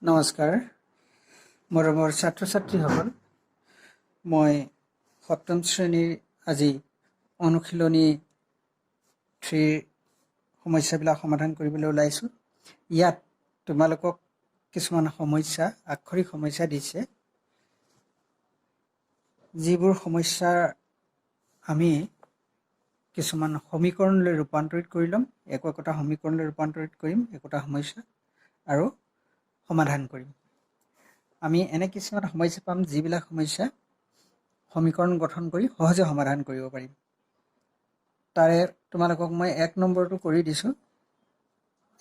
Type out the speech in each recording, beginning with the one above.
নমস্কাৰ মৰমৰ ছাত্ৰ ছাত্ৰীসকল মই সপ্তম শ্ৰেণীৰ আজি অনুশীলনী 3 সমস্যাবিলাক সমাধান কৰিবলৈ ওলাইছো। ইয়াত তোমালোকক কিছুমান সমস্যা আক্ষৰিক সমস্যা দিছে, যিবোৰ সমস্যা আমি কিছুমান সমীকৰণলৈ ৰূপান্তৰিত কৰি ল'ম, একোটা সমীকৰণলৈ ৰূপান্তৰিত কৰিম, একোটা সমস্যা আৰু সমাধান কৰিম। আমি এনে কিছুমান সমস্যা পাম যিবিলাক সমস্যা সমীকৰণ গঠন কৰি সহজে সমাধান কৰিব পাৰিম। তাৰে তোমালোকক মই 1 নম্বৰটো কৰি দিছো।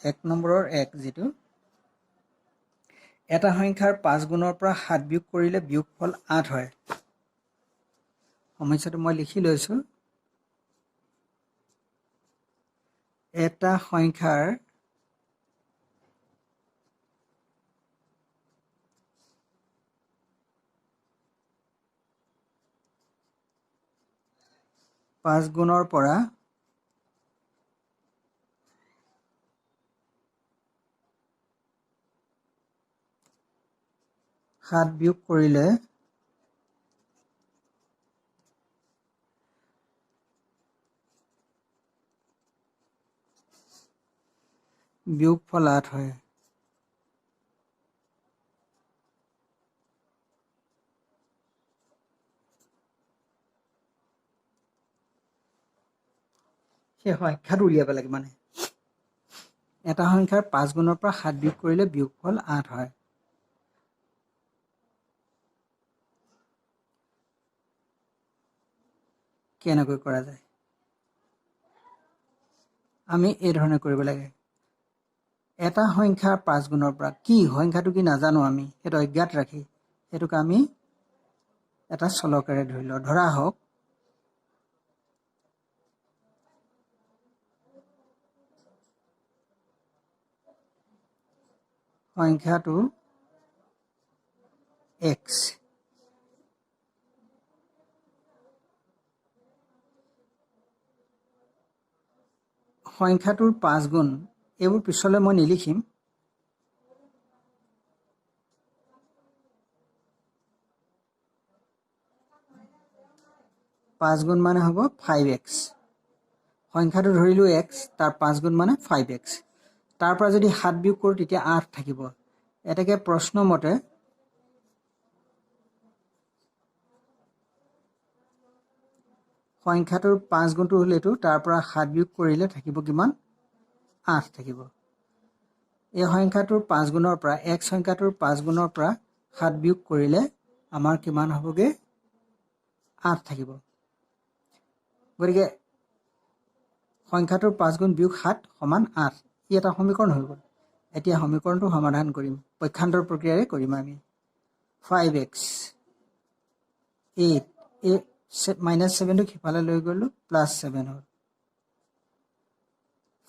1 নম্বৰৰ 1 যিটো এটা সংখ্যাৰ 5 গুণৰ পৰা 7 বিয়োগ কৰিলে বিয়োগফল 8 হয়। সমস্যাটো মই লিখি লৈছো। এটা সংখ্যাৰ 5 গুণৰ পৰা 7 বিয়োগ কৰিলে বিয়োগফল 8 হয়। সেই সংখ্যাটো উলিয়াব লাগে। মানে এটা সংখ্যাৰ 5 গুণৰ পৰা 7 বিয়োগ কৰিলে বিয়োগফল 8 হয়। কেনেকৈ কৰা যায়? আমি এই ধৰণে কৰিব লাগে। এটা সংখ্যাৰ 5 গুণৰ পৰা কি সংখ্যাটো কি নাজানো, আমি সেইটো অজ্ঞাত ৰাখি সেইটোক আমি এটা চলকেৰে ধৰি লওঁ। ধৰা হওক সংখ্যাটো x, সংখ্যাটোৰ 5 গুণ, এইবোৰ পিছলৈ মই নিলিখিম। পাঁচ গুণ মানে হ'ব 5x। সংখ্যাটো ধৰিলো x, তাৰ 5 গুণ মানে 5x। তাৰ পৰা যদি 7 বিয়োগ কৰোঁ তেতিয়া 8 থাকিব। এতেকে প্ৰশ্ন মতে সংখ্যাটোৰ 5 গুণটো হ'ল এইটো, তাৰ পৰা 7 বিয়োগ কৰিলে থাকিব কিমান? 8 থাকিব। এই সংখ্যাটোৰ 5 গুণৰ পৰা x সংখ্যাটোৰ 5 গুণৰ পৰা 7 বিয়োগ কৰিলে আমাৰ কিমান হ'বগে? 8 থাকিব। গতিকে সংখ্যাটোৰ 5 গুণ বিয়োগ 7 সমান 8। ই এটা সমীকৰণ হৈ গ'ল। এতিয়া সমীকৰণটো সমাধান কৰিম, পক্ষান্তৰ প্ৰক্ৰিয়াৰে কৰিম আমি। 5x 8, এই -7টো সিফালে লৈ গ'লো, +7 হ'ল।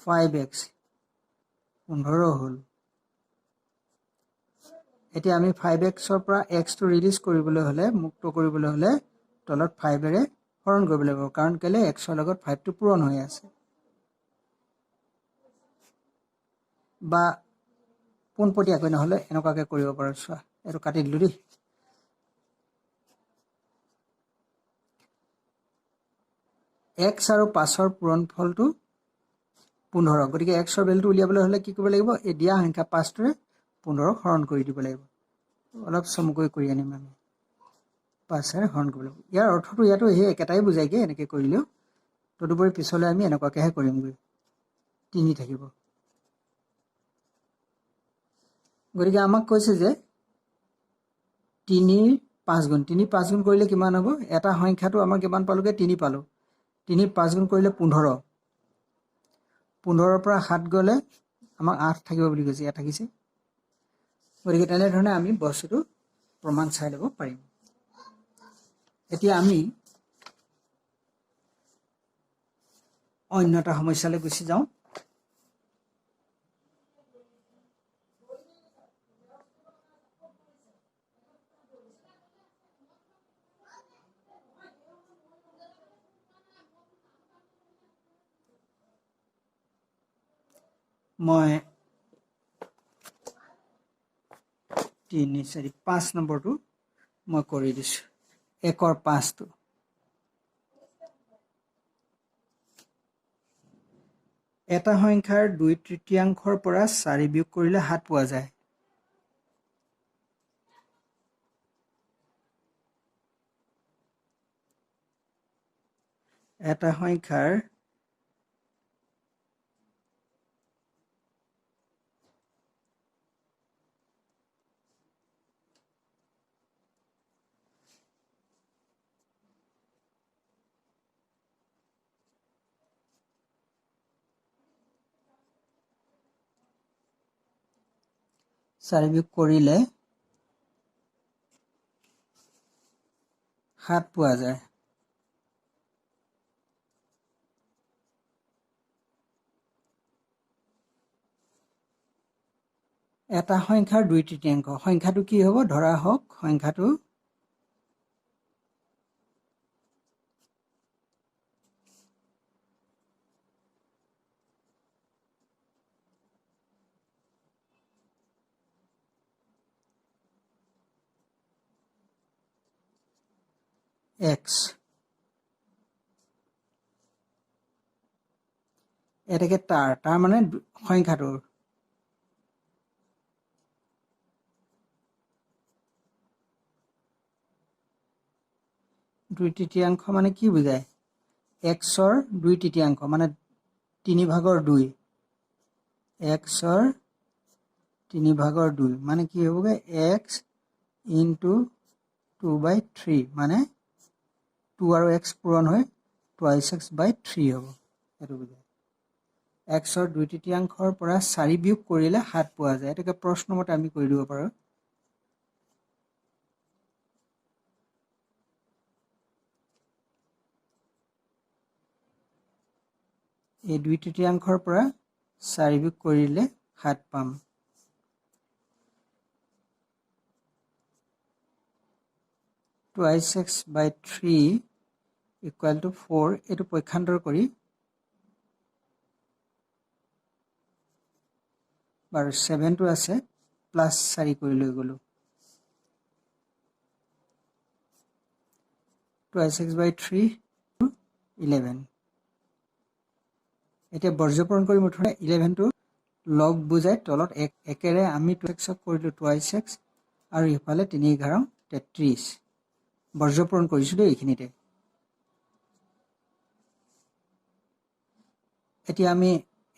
5x 15 হ'ল। এতিয়া আমি 5xৰ পৰা xটো ৰিলিজ কৰিবলৈ হ'লে, মুক্ত কৰিবলৈ হ'লে তলত 5ৰে হৰণ কৰিব লাগিব, কাৰণ কেলে xৰ লগত 5টো পূৰণ হৈ আছে। বা পোনপটীয়াকৈ নহ'লে এনেকুৱাকৈ কৰিব পাৰোঁ। চোৱা, এইটো কাটি দিলোঁ দেই। x আৰু 5ৰ পূৰণফলটো 15। গতিকে xৰ ভেলুটো উলিয়াবলৈ হ'লে কি কৰিব লাগিব? এই দিয়া সংখ্যা 5টোৰে 15 হৰণ কৰি দিব লাগিব। অলপ চমুকৈ কৰি আনিম আমি। 5ৰে হৰণ কৰিব লাগিব। ইয়াৰ অৰ্থটো ইয়াতো সেই একেটাই বুজায়গৈ এনেকৈ কৰিলেও। তদুপৰি পিছলৈ আমি এনেকুৱাকৈহে কৰিমগৈ। 3 থাকিব। গতিকে আমাক কৈছে যে 3ৰ 5 গুণ। 3 5 গুণ কৰিলে কিমান হ'ব? এটা সংখ্যাটো আমাৰ কিমান পালোগৈ? 3 পালোঁ। 3 5 গুণ কৰিলে 15। 15ৰ পৰা 7 গ'লে আমাক 8 থাকিব বুলি কৈছে। ইয়াত থাকিছে। গতিকে তেনেধৰণে আমি বস্তুটো প্ৰমাণ চাই ল'ব পাৰিম। এতিয়া আমি অন্য এটা সমস্যালৈ গুচি যাওঁ। মই 3 4 5 নম্বৰটো মই কৰি দিছো 1 ৰ 5টো এটা সংখ্যাৰ 2/3 পৰা 4 বিয়োগ কৰিলে 7 পোৱা যায় এটা সংখ্যাৰ চাৰি বিয়োগ কৰিলে 7 পোৱা যায় এটা সংখ্যাৰ 2/3 সংখ্যাটো কি হ'ব ধৰা হওক সংখ্যাটো x এটাকে তাৰ মানে সংখ্যাটোৰ 2/3 মানে কি বুজায় x ৰ 2/3 মানে 3/2 x ৰ 3/2 মানে কি হ'বগে x * 2/3 মানে 2 আৰু x পূৰণ হৈ 2x/3 হ'ব এটো বুজায় x ৰ 2/3 পৰা 4 বিয়োগ কৰিলে 7 পোৱা যায় এটাকে প্ৰশ্ন মতে আমি কৰি দিব পাৰো এই 2/3 পৰা 4 বিয়োগ কৰিলে 7 পাম 2x/3 = 4 এটো পক্ষান্তৰ কৰি বাৰু 7 টো আছে প্লাস 4 কৰি লৈ গলো 2x/3 11 এতিয়া বৰ্জপৰণ কৰি মুঠতে 11 টো লগ বুজাই তলত একেৰে আমি 2x কৰিলো 2x আৰু ইফালে 3 11 33 বৰ্জপৰণ কৰিছো দেই এইখিনিতে এতিয়া আমি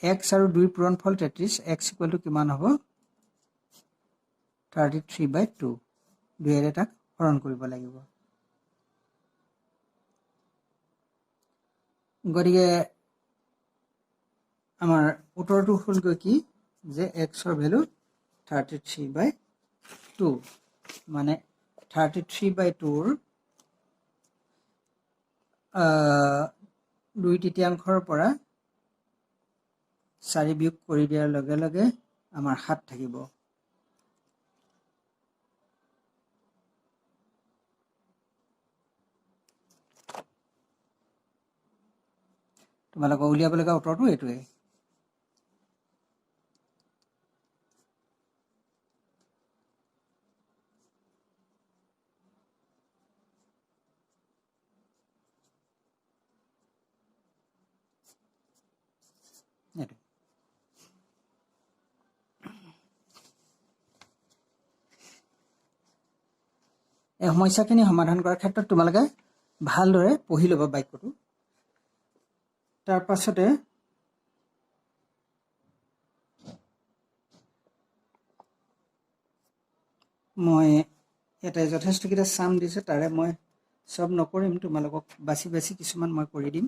x আৰু 2 পূৰণফল 33 x = কিমান হ'ব 33/2 দুইৰে তাক হৰণ কৰিব লাগিব গৰিয়ে আমাৰ উত্তৰটো হ'ল কি যে x ৰ ভ্যালু 33/2 মানে 33/2 ৰ 2/3 পৰা 4 বিয়োগ কৰি দিয়াৰ লগে লগে আমাৰ 7 থাকিব তোমালোকক উলিয়াব লগা উত্তৰটো এইটোৱে এই সমস্যাখিনি সমাধান কৰাৰ ক্ষেত্ৰত তোমালোকে ভালদৰে পঢ়ি ল'বা বাক্যটো তাৰ পাছতে মই এটা যথেষ্ট কিটা সাম দিছে তাৰে মই সব নকৰিম তোমালোকক বাছি বাছি কিছুমান মই কৰি দিম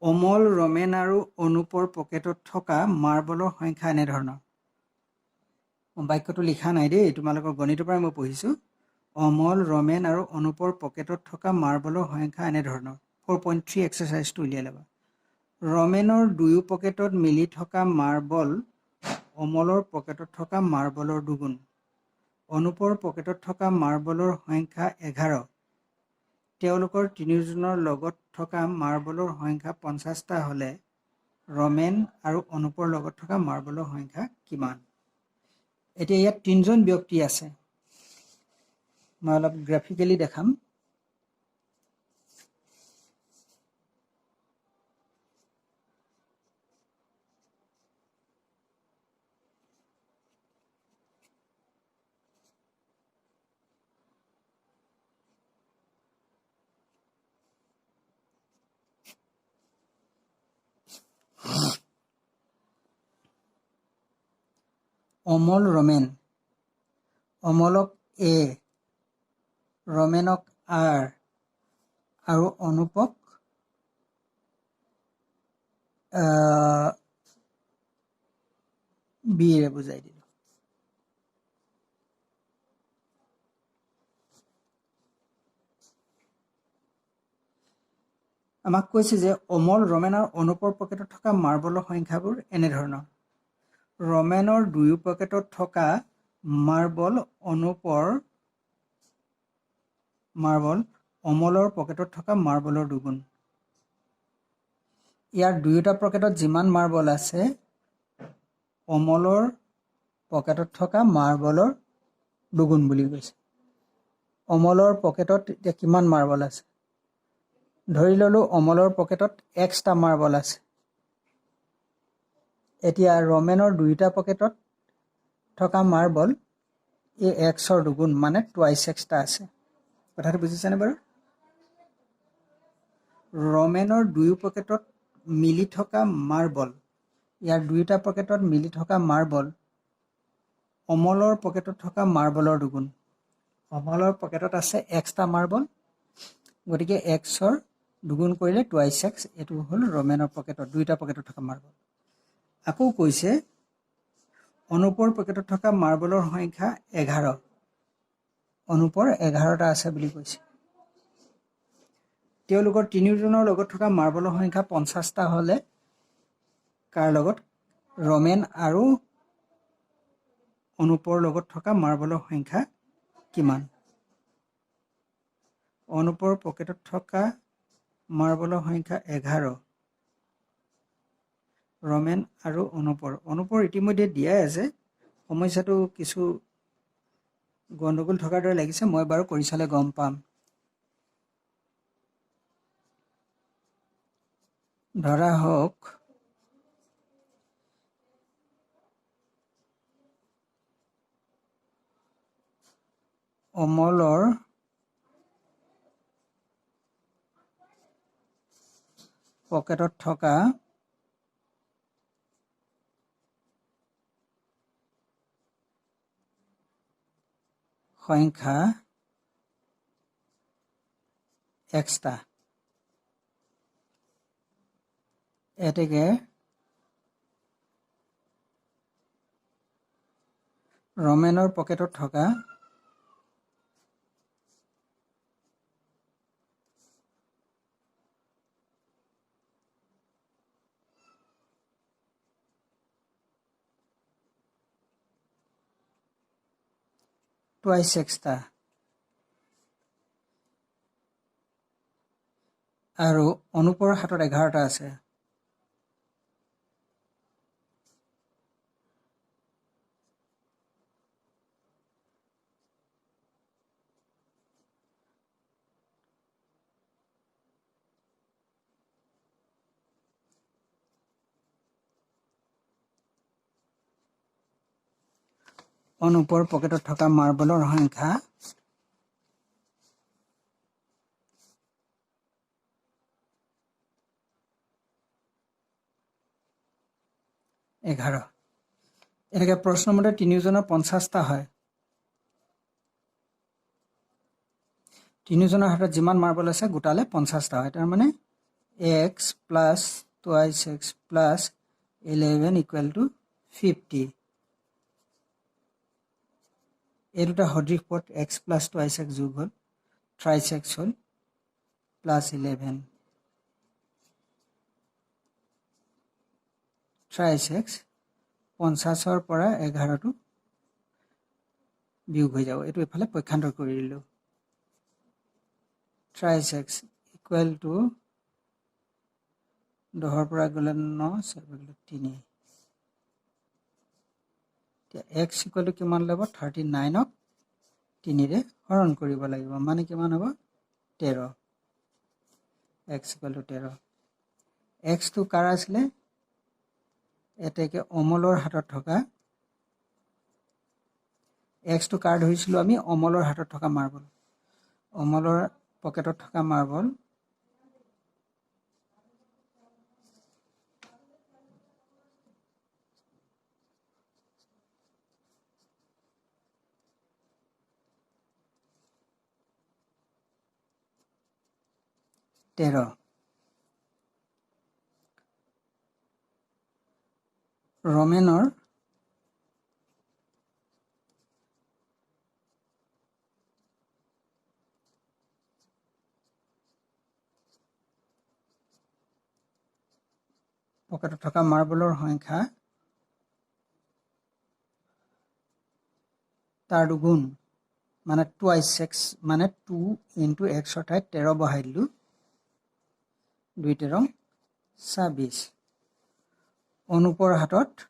অমল ৰমেন আৰু অনুপৰ পকেটত থকা মাৰ্বলৰ সংখ্যা এনে ধৰণৰ বাক্যটো লিখা নাই দেই তোমালোকৰ গণিতৰ পৰা মই পঢ়িছো অমল ৰমেন আৰু অনুপৰ পকেটত থকা মাৰ্বলৰ সংখ্যা এনে ধৰণৰ 4.3 এক্সাৰসাইজটো উলিয়াই লবা ৰমেনৰ দুয়ো পকেটত মিলি থকা মাৰ্বল অমলৰ পকেটত থকা মাৰ্বলৰ দুগুণ অনুপৰ পকেটত থকা মাৰ্বলৰ সংখ্যা 11 তেওঁলোকৰ তিনিজনৰ লগত থকা মাৰ্বলৰ সংখ্যা 50টা হলে ৰমেন আৰু অনুপৰ লগত থকা মাৰ্বলৰ সংখ্যা কিমান? এতিয়া ইয়াত 3জন ব্যক্তি আছে। মই অলপ গ্ৰাফিকেলি দেখাম। অমল ৰমেন, অমলক এ, ৰমেনক আৰ আৰু অনুপক বিৰে বুজাই দিলোঁ। আমাক কৈছে যে অমল, ৰমেন আৰু অনুপৰ পকেটত থকা মাৰ্বলৰ সংখ্যাবোৰ এনেধৰণৰ। ৰমেনৰ দুয়ো পকেটত থকা মাৰ্বল অমলৰ পকেটত থকা মাৰ্বলৰ দুগুণ। ইয়াৰ দুয়োটা পকেটত যিমান মাৰ্বল আছে অমলৰ পকেটত থকা মাৰ্বলৰ দুগুণ বুলি কৈছে। অমলৰ পকেটত এতিয়া কিমান মাৰ্বল আছে? ধৰি ল'লো অমলৰ পকেটত এক্সটা মাৰ্বল আছে। এতিয়া ৰমেনৰ দুয়োটা পকেটত থকা মাৰ্বল এই এক্সৰ দুগুণ মানে টুৱাইচ এক্সটা আছে। কথাটো বুজিছেনে বাৰু? ৰমেনৰ দুয়ো পকেটত মিলি থকা মাৰ্বল, ইয়াৰ দুয়োটা পকেটত মিলি থকা মাৰ্বল অমলৰ পকেটত থকা মাৰ্বলৰ দুগুণ। অমলৰ পকেটত আছে এক্সটা মাৰ্বল, গতিকে এক্সৰ দুগুণ কৰিলে টুৱাইচ এক্স, এইটো হ'ল ৰমেনৰ পকেটত দুয়োটা পকেটত থকা মাৰ্বল। আকৌ কৈছে অনুপৰ পকেটত থকা মাৰ্বলৰ সংখ্যা 11। অনুপৰ 11টা আছে বুলি কৈছে। তেওঁলোকৰ তিনিওজনৰ লগত থকা মাৰ্বলৰ সংখ্যা 50টা হ'লে কাৰ লগত? ৰমেন আৰু অনুপৰ লগত থকা মাৰ্বলৰ সংখ্যা কিমান? অনুপৰ পকেটত থকা মাৰ্বলৰ সংখ্যা 11, ৰমেন আৰু অনুপৰ ইতিমধ্যে দিয়াই আছে। সমস্যাটো কিছু গণ্ডগোল থকাৰ দৰে লাগিছে, মই বাৰু কৰি চালে গম পাম। ধৰা হওক অমলৰ পকেটত থকা সংখ্যা এক্সটা। এতেকে ৰমেনৰ পকেটত থকা টুৱাইচ এক্সটা আৰু অনুপৰ হাতত 11টা আছে। অনুপৰ পকেটত থকা মাৰ্বলৰ সংখ্যা 11। এনেকৈ প্ৰশ্নমতে তিনিওজনৰ 50টা হয়। তিনিওজনৰ হাতত যিমান মাৰ্বল আছে গোটালে 50টা হয়। তাৰমানে x plus twice x plus 11 equal to 50। এই দুটা সদৃশ পদ এক্স প্লাছ টুৱাইচ এক্স যোগ হ'ল থ্ৰাইচ এক্স হ'ল প্লাছ 11 থ্ৰাইচ এক্স। 50ৰ পৰা 11টো বিয়োগ হৈ যাব। এইটো এফালে পক্ষান্তৰ কৰি দিলোঁ। থ্ৰাইচ এক্স ইকুৱেল টু 10 পৰা গ'লে 9 3 x ইকুৱেল টু কিমান ল'ব 39 ক 3 ৰে হৰণ কৰিব লাগিব মানে কিমান হ'ব 13 x ইকুৱেল টু 13 x টো কাৰ আছিলে এতেকে অমলৰ হাতত থকা x টো কাৰ ধৰিছিলো আমি অমলৰ হাতত থকা মাৰ্বল অমলৰ পকেটত থকা মাৰ্বল তেৰ ৰমেনৰ পকেটত থকা মাৰ্বলৰ সংখ্যা তাৰ দুগুণ মানে টুৱাইস x মানে 2 ইনটু x অৰ্থাৎ 13 বহাই দিলো 2 13 26 অনুপৰ হাতত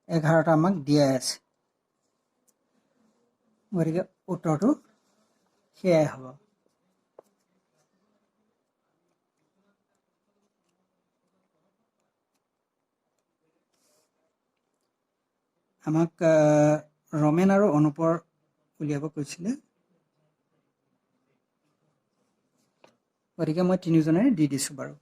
এঘাৰটা আমাক দিয়া আছে গতিকে উত্তৰটো সেয়াই হ'ব আমাক ৰমেন আৰু অনুপৰ উলিয়াব কৈছিলে গতিকে মই তিনিজনেৰে দি দিছো বাৰু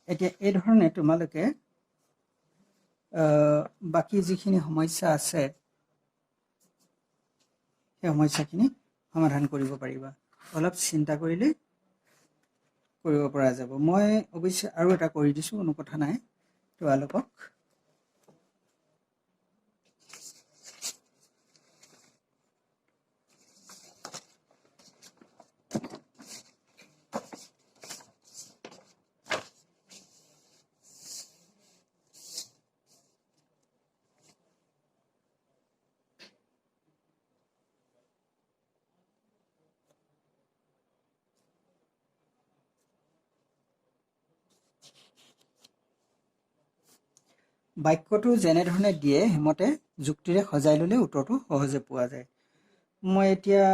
এতিয়া এই ধৰণে তোমালোকে বাকি যিখিনি সমস্যা আছে সেই সমস্যাখিনি সমাধান কৰিব পাৰিবা অলপ চিন্তা কৰিলে কৰিব পৰা যাব মই অৱশ্যে আৰু এটা কৰি দিছো কোনো কথা নাই তোমালোকক বাক্যটো যেনে ধৰণে দিয়ে হেমতে যুক্তিৰে সজাই ললে উত্তৰটো সহজে পোৱা যায় মই এতিয়া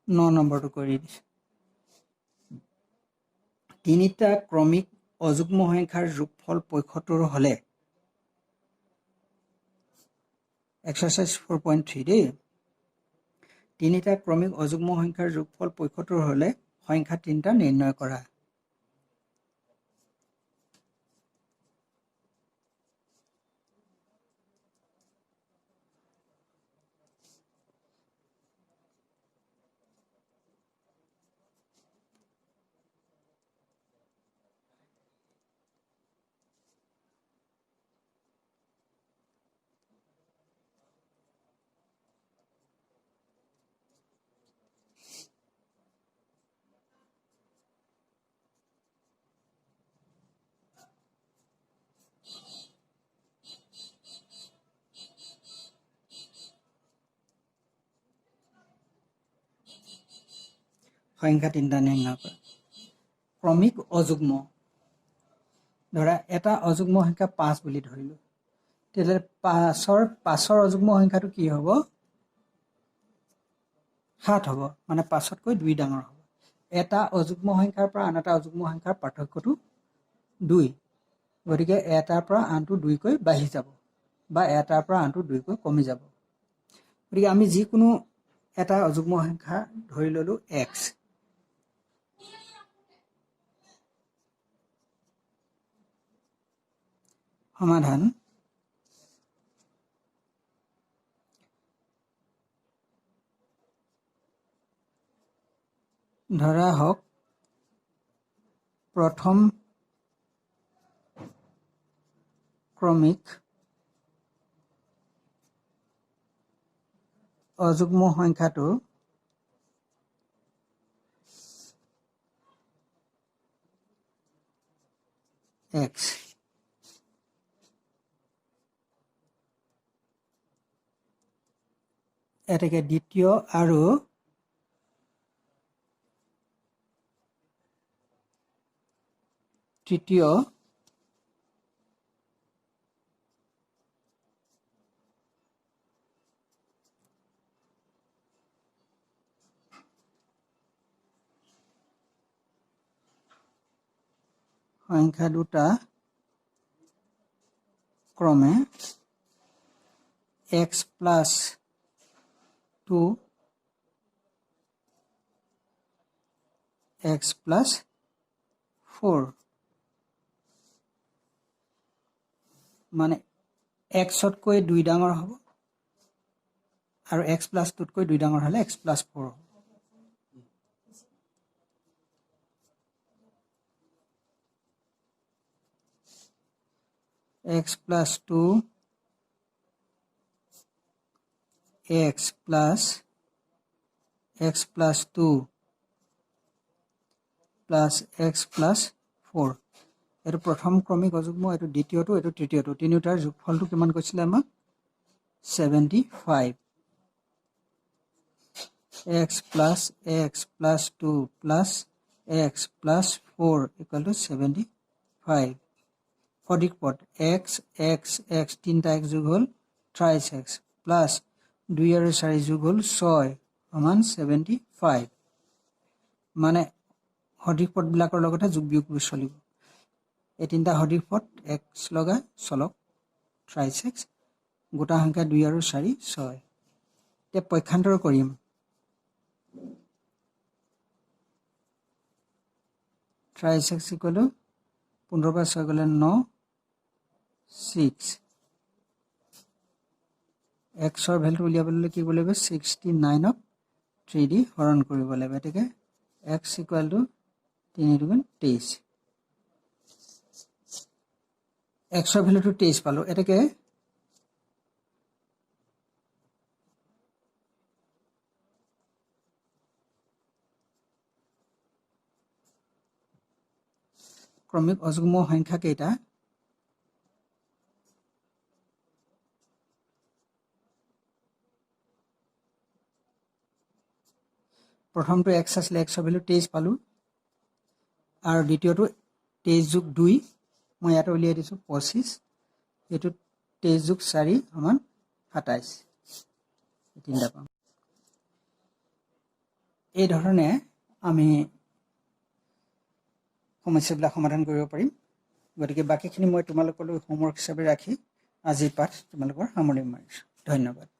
ন নম্বৰটো কৰি দিছো তিনিটা ক্ৰমিক অযুগ্ম সংখ্যাৰ যোগফল 75 হলে এক্সাৰসাইজ 4.3 দেই তিনিটা ক্ৰমিক অযুগ্ম সংখ্যাৰ যোগফল 75 হলে সংখ্যা তিনিটা নিৰ্ণয় কৰা সংখ্যা তিনিটা নিৰ্ণয় কৰা ক্ৰমিক অযুগ্ম ধৰা এটা অযুগ্ম সংখ্যা 5 বুলি ধৰিলো তেতিয়াহ'লে 5ৰ অযুগ্ম সংখ্যাটো কি হ'ব 7 হ'ব মানে 5তকৈ 2 ডাঙৰ হ'ব এটা অযুগ্ম সংখ্যাৰ পৰা আন এটা অযুগ্ম সংখ্যাৰ পাৰ্থক্যটো 2 গতিকে এটাৰ পৰা আনটো 2 কৈ বাঢ়ি যাব বা এটাৰ পৰা আনটো 2 কৈ কমি যাব গতিকে আমি যিকোনো এটা অযুগ্ম সংখ্যা ধৰি ললো x সমাধান ধৰা হওক প্ৰথম ক্ৰমিক অযুগ্ম সংখ্যাটো x এটাকে দ্বিতীয় আৰু তৃতীয় সংখ্যা দুটা ক্ৰমে x plus 2 x plus 4 মানে x তকৈ 2 ডাঙৰ হ'ব আৰু x plus 2 তকৈ 2 ডাঙৰ হ'লে x plus 4 হ'ব x plus 2 x plus 2 plus x plus 4 এটো প্ৰথম ক্ৰমিক অযুগ্ম এটো দ্বিতীয়টো এটো তৃতীয়টো তিনিটাৰ যোগফলটো কিমান কৈছিলে আমাক 75 x plus 2 plus x plus 4 equal to 75 সঠিক পদ x তিনিটা x যোগ হ'ল 3x plus 2 আৰু 4 যোগ হ'ল 6 সমান 75 মানে সঠিক পদবিলাকৰ লগতে যোগ বিয়োগ চলিব এই তিনিটা সঠিক পদ x লগা চলক 3x গোটা সংখ্যা 2 আৰু 4 6 এতিয়া পক্ষান্তৰ কৰিম x equal to 15 পৰা 6 গ'লে 9 6 x ৰ ভ্যালু উলিয়াবলৈ কি কৰিব লাগিব 69 ক 3 দি হৰণ কৰিব লাগিব এটাকে x equal to 3 * 23 x ৰ ভ্যালুটো 23 পালো এটাকে ক্ৰমিক অযুগ্ম সংখ্যা কেইটা প্ৰথমটো x আছিল x ৰ ভ্যালু 23 পালো আৰু দ্বিতীয়টো 23 যোগ 2 মই ইয়াত উলিয়াই দিছো 25 এটো 23 যোগ 4 সমান 27 তিনিটা পাম এই ধৰণে আমি সমস্যাবিলাক সমাধান কৰিব পাৰিম গতিকে বাকিখিনি মই তোমালোকলৈ হোমৱৰ্ক হিচাপে ৰাখি আজি পাঠ তোমালোকৰ সামৰণি মাৰিছো ধন্যবাদ